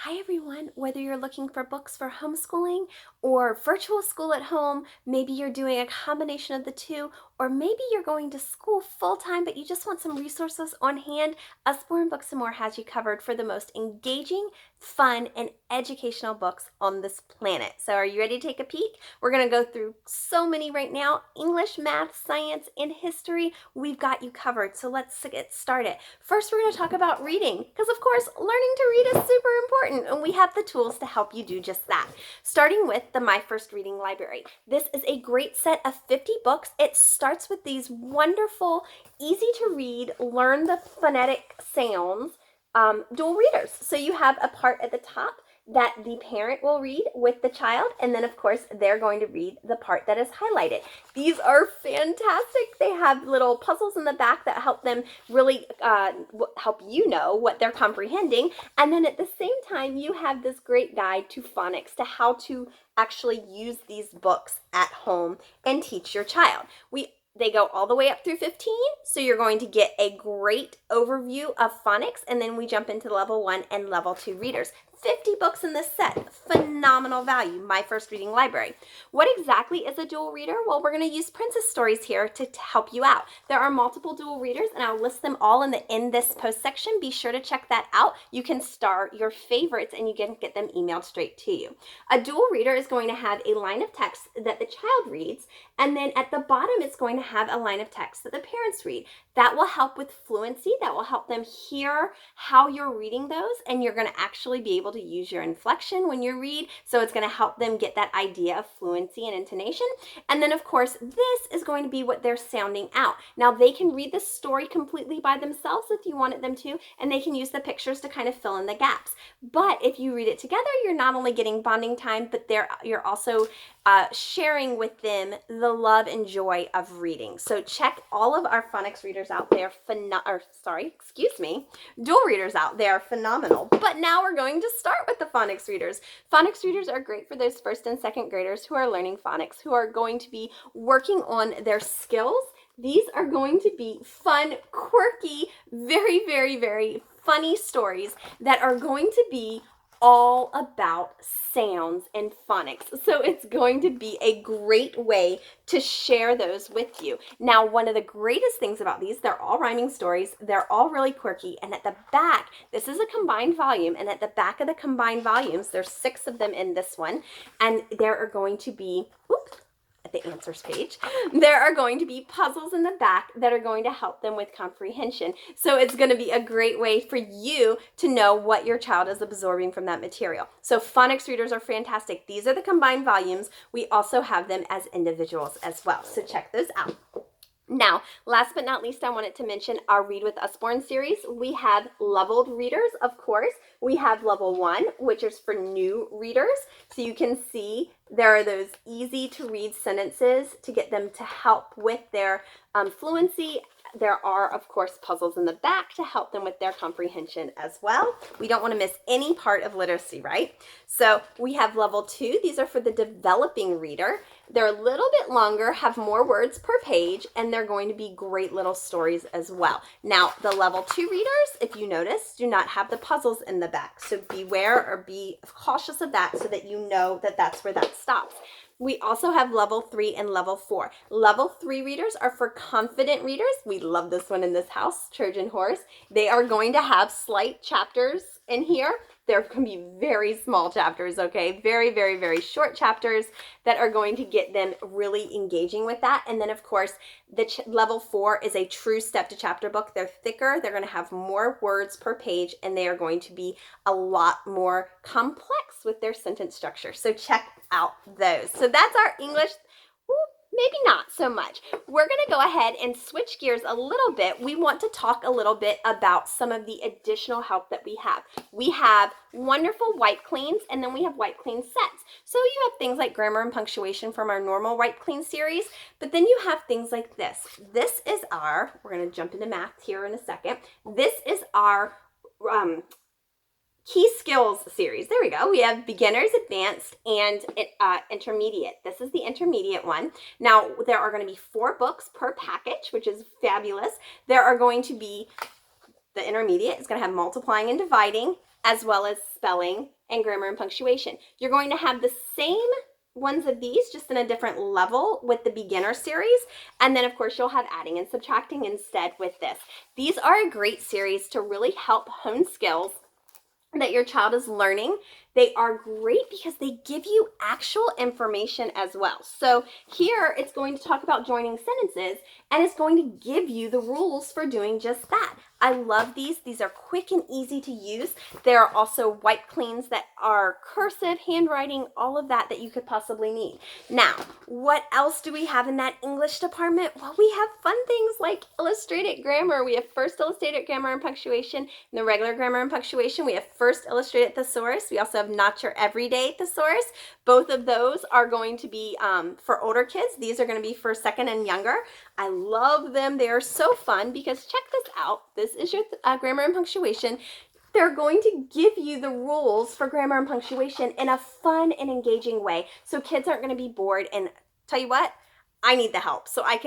Hi everyone, whether you're looking for books for homeschooling or virtual school at home, maybe you're doing a combination of the two, or maybe you're going to school full-time but you just want some resources on hand, Usborne Books and More has you covered for the most engaging, fun, and educational books on this planet. So are you ready to take a peek? We're going to go through so many right now: English, math, science, and history. We've got you covered, so let's get started. First, we're going to talk about reading, because of course, learning to read is super important, and we have the tools to help you do just that. Starting with the My First Reading Library. This is a great set of 50 books. It starts with these wonderful, easy to read, learn the phonetic sounds, dual readers. So you have a part at the top that the parent will read with the child, and then of course they're going to read the part that is highlighted. These are fantastic. They have little puzzles in the back that help them really help you know what they're comprehending, and then at the same time you have this great guide to phonics, to how to actually use these books at home and teach your child. They go all the way up through 15, so you're going to get a great overview of phonics, and then we jump into level 1 and level 2 readers. 50 books in this set. Phenomenal value. My First Reading Library. What exactly is a dual reader? Well, we're going to use princess stories here to help you out. There are multiple dual readers, and I'll list them all in this post section. Be sure to check that out. You can star your favorites, and you can get them emailed straight to you. A dual reader is going to have a line of text that the child reads, and then at the bottom it's going to have a line of text that the parents read. That will help with fluency. That will help them hear how you're reading those, and you're going to actually be able to use your inflection when you read, so it's going to help them get that idea of fluency and intonation. And then of course this is going to be what they're sounding out. Now they can read the story completely by themselves if you wanted them to, and they can use the pictures to kind of fill in the gaps. But if you read it together, you're not only getting bonding time, but you're also sharing with them the love and joy of reading. So check all of our phonics readers out. They're dual readers out. They are phenomenal. But now we're going to start with the phonics readers. Phonics readers are great for those first and second graders who are learning phonics, who are going to be working on their skills. These are going to be fun, quirky, very, very, very funny stories that are going to be all about sounds and phonics. So it's going to be a great way to share those with you. Now, one of the greatest things about these, they're all rhyming stories. They're all really quirky. And at the back, this is a combined volume. And at the back of the combined volumes, there's 6 of them in this one. And there are going to be, at the answers page, there are going to be puzzles in the back that are going to help them with comprehension. So it's going to be a great way for you to know what your child is absorbing from that material. So phonics readers are fantastic. These are the combined volumes. We also have them as individuals as well. So check those out. Now, last but not least, I wanted to mention our Read with Usborne series. We have leveled readers, of course. We have level 1, which is for new readers. So you can see there are those easy to read sentences to get them to help with their fluency. There are, of course, puzzles in the back to help them with their comprehension as well. We don't want to miss any part of literacy, right? So we have level 2. These are for the developing reader. They're a little bit longer, have more words per page, and they're going to be great little stories as well. Now, the level 2 readers, if you notice, do not have the puzzles in the back. So beware or be cautious of that so that you know that that's where that stops. We also have level 3 and level 4. Level 3 readers are for confident readers. We love this one in this house, Trojan Horse. They are going to have slight chapters in here. There can be very small chapters, okay? Very, very, very short chapters that are going to get them really engaging with that. And then, of course, the level 4 is a true step to chapter book. They're thicker, they're going to have more words per page, and they are going to be a lot more complex with their sentence structure. So check out those. So that's our English. Maybe not so much. We're going to go ahead and switch gears a little bit. We want to talk a little bit about some of the additional help that we have. We have wonderful wipe cleans, and then we have wipe clean sets. So you have things like grammar and punctuation from our normal wipe clean series, but then you have things like this. This is our, we're going to jump into math here in a second. This is our Key Skills series. There we go. We have beginners, advanced, and intermediate. This is the intermediate one. Now, there are going to be 4 books per package, which is fabulous. There are going to be, the intermediate is going to have multiplying and dividing, as well as spelling and grammar and punctuation. You're going to have the same ones of these, just in a different level with the beginner series. And then of course you'll have adding and subtracting instead with this. These are a great series to really help hone skills that your child is learning. They are great because they give you actual information as well. So here it's going to talk about joining sentences, and it's going to give you the rules for doing just that. I love these. These are quick and easy to use. There are also wipe cleans that are cursive, handwriting, all of that you could possibly need. Now, what else do we have in that English department? Well, we have fun things like illustrated grammar. We have first illustrated grammar and punctuation, and the regular grammar and punctuation. We have first illustrated thesaurus. We also have not your everyday thesaurus. Both of those are going to be for older kids. These are going to be for second and younger. I love them. They are so fun because check this out. This is your grammar and punctuation. They're going to give you the rules for grammar and punctuation in a fun and engaging way. So kids aren't going to be bored. And tell you what, I need the help. So I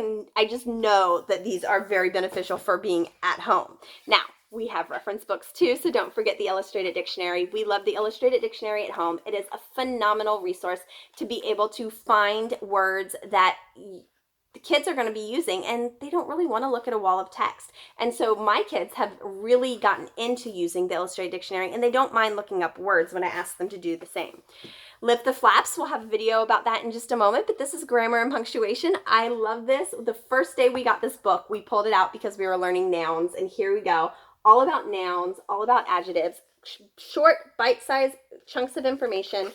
just know that these are very beneficial for being at home. Now, we have reference books too, so don't forget the illustrated dictionary. We love the illustrated dictionary at home. It is a phenomenal resource to be able to find words that the kids are going to be using, and they don't really want to look at a wall of text. And so my kids have really gotten into using the illustrated dictionary, and they don't mind looking up words when I ask them to do the same. Lift the Flaps, we'll have a video about that in just a moment, but this is grammar and punctuation. I love this. The first day we got this book, we pulled it out because we were learning nouns, and here we go. All about nouns, all about adjectives, short, bite-sized chunks of information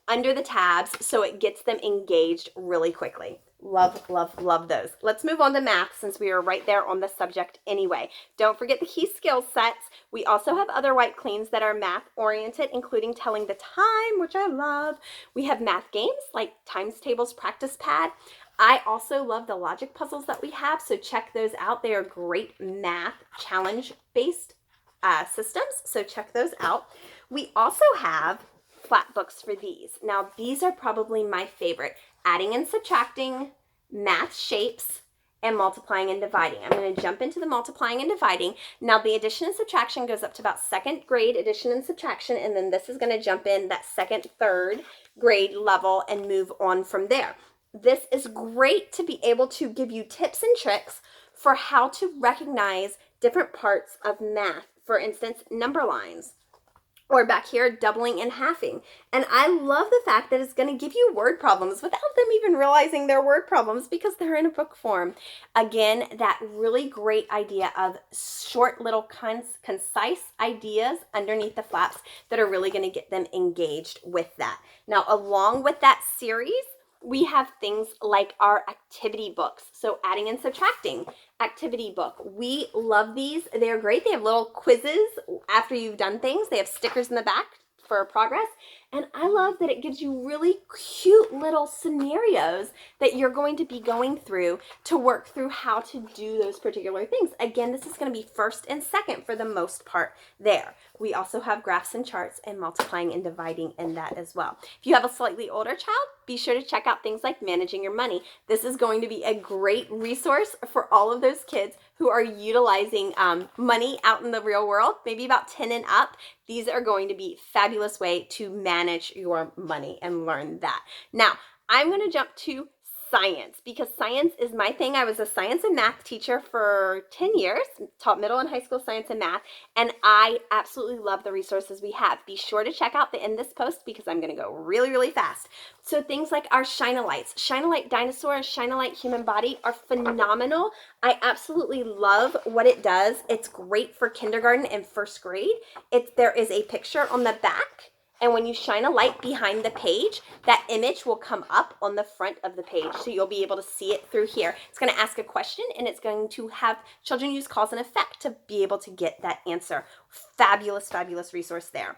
under the tabs so it gets them engaged really quickly. Love, love, love those. Let's move on to math since we are right there on the subject anyway. Don't forget the key skills sets. We also have other wipe cleans that are math oriented, including telling the time, which I love. We have math games like times tables practice pad. I also love the logic puzzles that we have, so check those out. They are great math challenge-based systems, so check those out. We also have flat books for these. Now, these are probably my favorite. Adding and subtracting, math shapes, and multiplying and dividing. I'm going to jump into the multiplying and dividing. Now, the addition and subtraction goes up to about second grade addition and subtraction, and then this is going to jump in that second, third grade level and move on from there. This is great to be able to give you tips and tricks for how to recognize different parts of math. For instance, number lines. Or back here, doubling and halving. And I love the fact that it's going to give you word problems without them even realizing they're word problems because they're in a book form. Again, that really great idea of short little concise ideas underneath the flaps that are really going to get them engaged with that. Now, along with that series, we have things like our activity books. So adding and subtracting activity book. We love these. They're great. They have little quizzes after you've done things. They have stickers in the back for progress. And I love that it gives you really cute little scenarios that you're going to be going through to work through how to do those particular things. Again, this is going to be first and second for the most part there. We also have graphs and charts and multiplying and dividing in that as well. If you have a slightly older child, be sure to check out things like managing your money. This is going to be a great resource for all of those kids who are utilizing money out in the real world, maybe about 10 and up. These are going to be a fabulous way to manage your money and learn that. Now, I'm going to jump to science because science is my thing. I was a science and math teacher for 10 years, taught middle and high school science and math, and I absolutely love the resources we have. Be sure to check out the in this post because I'm going to go really, really fast. So things like our Shine-a-Lights, Shine-a-Light Dinosaur and Shine-a-Light Human Body are phenomenal. I absolutely love what it does. It's great for kindergarten and first grade. There is a picture on the back. And when you shine a light behind the page, that image will come up on the front of the page. So you'll be able to see it through here. It's going to ask a question and it's going to have children use cause and effect to be able to get that answer. Fabulous, fabulous resource there.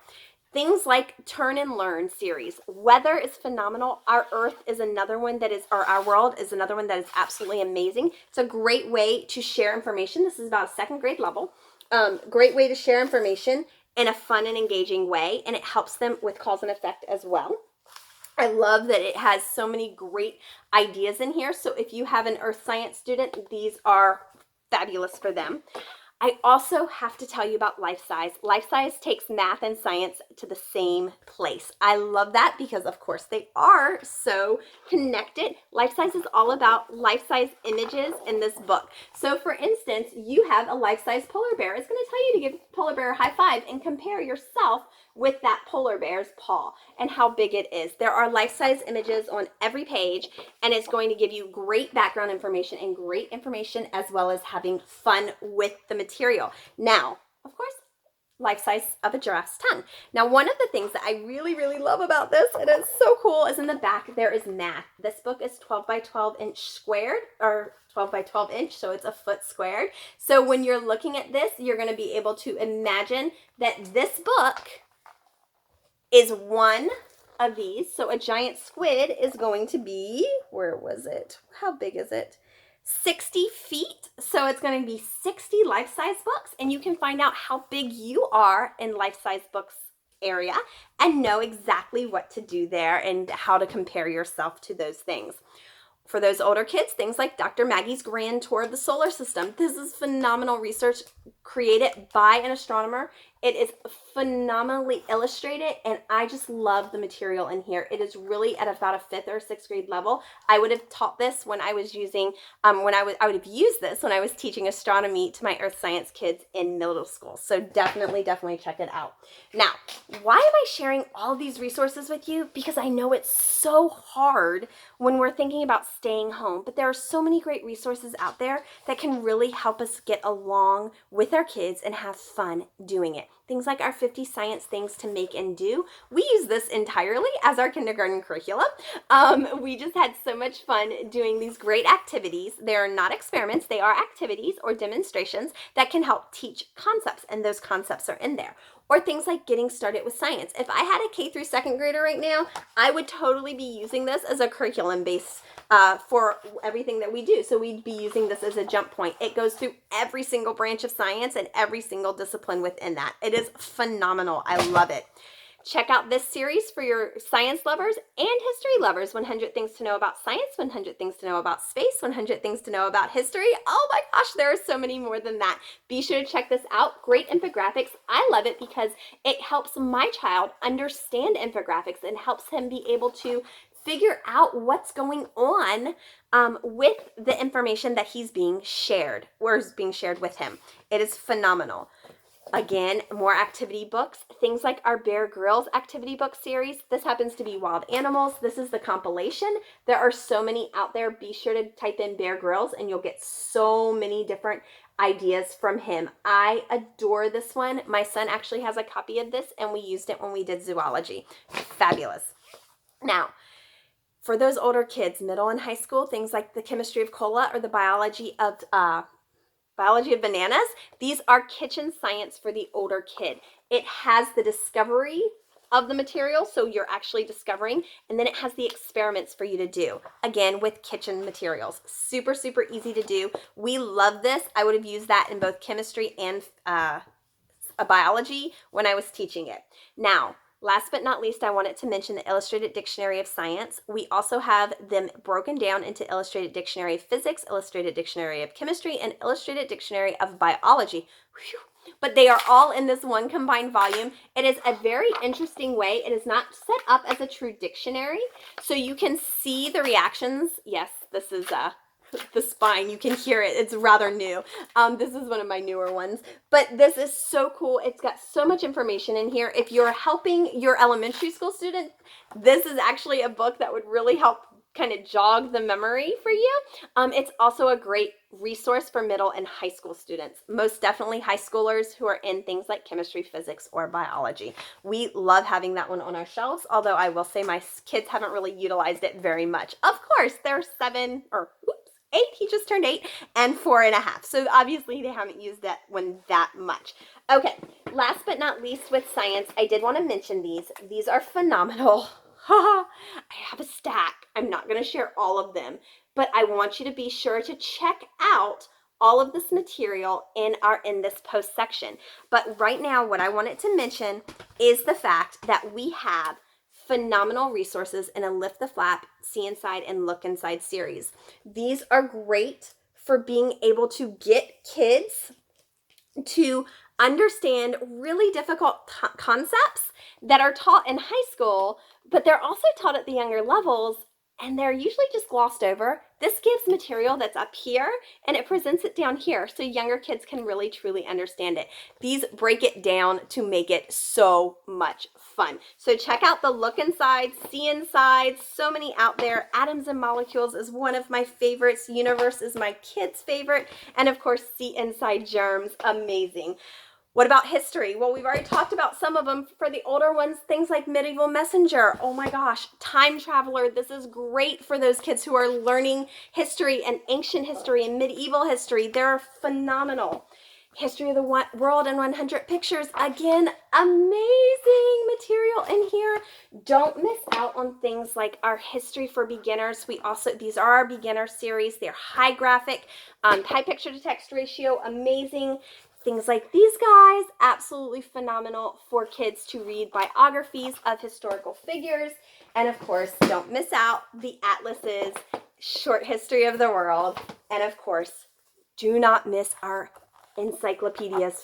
Things like Turn and Learn series. Weather is phenomenal. Our Earth is another one that is, or our world is another one that is absolutely amazing. It's a great way to share information. This is about a second grade level. Great way to share information in a fun and engaging way, and it helps them with cause and effect as well. I love that it has so many great ideas in here. So if you have an earth science student, these are fabulous for them. I also have to tell you about Life Size. Life Size takes math and science to the same place. I love that because, of course, they are so connected. Life Size is all about life-size images in this book. So, for instance, you have a life-size polar bear. It's going to tell you to give polar bear a high five and compare yourself with that polar bear's paw and how big it is. There are life-size images on every page, and it's going to give you great background information and great information as well as having fun with the material. Now, of course, life size of a giraffe's tongue. Now, one of the things that I really, really love about this, and it's so cool, is in the back there is math. This book is 12 by 12 inch squared, or 12 by 12 inch, so it's a foot squared. So when you're looking at this, you're going to be able to imagine that this book is one of these. So a giant squid is going to be, where was it? How big is it? 60 feet. So it's going to be 60 life-size books, and you can find out how big you are in life-size books area and know exactly what to do there and how to compare yourself to those things. For those older kids, things like Dr. Maggie's Grand Tour of the Solar System. This is phenomenal research created by an astronomer. It is phenomenally illustrated, and I just love the material in here. It is really at about a 5th or 6th grade level. I would have taught this when I was using, I would have used this when I was teaching astronomy to my earth science kids in middle school. So definitely check it out. Now, why am I sharing all these resources with you? Because I know it's so hard when we're thinking about staying home, but there are so many great resources out there that can really help us get along with our kids and have fun doing it. Things like our 50 science things to make and do. We use this entirely as our kindergarten curriculum. We just had so much fun doing these great activities. They're not experiments, they are activities or demonstrations that can help teach concepts, and those concepts are in there. Or things like getting started with science. If I had a K through 2nd grader right now, I would totally be using this as a curriculum base for everything that we do. So we'd be using this as a jump point. It goes through every single branch of science and every single discipline within that. It is phenomenal. I love it. Check out this series for your science lovers and history lovers. 100 Things to Know About Science, 100 Things to Know About Space, 100 Things to Know About History. Oh my gosh, there are so many more than that. Be sure to check this out. Great infographics. I love it because it helps my child understand infographics and helps him be able to figure out what's going on with the information that he's being shared or is being shared with him. It is phenomenal. Again, more activity books, things like our Bear Grylls activity book series. This happens to be Wild Animals. This is the compilation. There are so many out there. Be sure to type in Bear Grylls and you'll get so many different ideas from him. I adore this one. My son actually has a copy of this and we used it when we did zoology. Fabulous. Now, for those older kids, middle and high school, things like the chemistry of cola or the biology of bananas. These are kitchen science for the older kid. It has the discovery of the material, so you're actually discovering, and then it has the experiments for you to do, again, with kitchen materials. Super, super easy to do. We love this. I would have used that in both chemistry and biology when I was teaching it. Now, last but not least, I wanted to mention the Illustrated Dictionary of Science. We also have them broken down into Illustrated Dictionary of Physics, Illustrated Dictionary of Chemistry, and Illustrated Dictionary of Biology. Whew. But they are all in this one combined volume. It is a very interesting way. It is not set up as a true dictionary, so you can see the reactions. Yes, this is the spine. You can hear it. It's rather new. This is one of my newer ones, but this is so cool. It's got so much information in here. If you're helping your elementary school student, this is actually a book that would really help kind of jog the memory for you. It's also a great resource for middle and high school students, most definitely high schoolers who are in things like chemistry, physics, or biology. We love having that one on our shelves, although I will say my kids haven't really utilized it very much. Of course, they're 8, he just turned 8, and 4.5. So obviously they haven't used that one that much. Okay, last but not least with science, I did want to mention these. These are phenomenal. I have a stack. I'm not going to share all of them, but I want you to be sure to check out all of this material in this post section. But right now, what I wanted to mention is the fact that we have phenomenal resources in a Lift the Flap, See Inside, and Look Inside series. These are great for being able to get kids to understand really difficult concepts that are taught in high school, but they're also taught at the younger levels, and they're usually just glossed over. This gives material that's up here and it presents it down here so younger kids can really truly understand it. These break it down to make it so much fun. So check out the Look Inside, See Inside, so many out there. Atoms and Molecules is one of my favorites. Universe is my kids' favorite. And of course, See Inside Germs, amazing. What about history? Well, we've already talked about some of them. For the older ones, things like Medieval Messenger. Oh my gosh, Time Traveler. This is great for those kids who are learning history and ancient history and medieval history. They're phenomenal. History of the World in 100 Pictures. Again, amazing material in here. Don't miss out on things like our History for Beginners. These are our beginner series. They're high graphic, high picture to text ratio, amazing. Things like these guys, absolutely phenomenal for kids to read biographies of historical figures. And of course, don't miss out the atlases, Short History of the World, and of course, do not miss our encyclopedias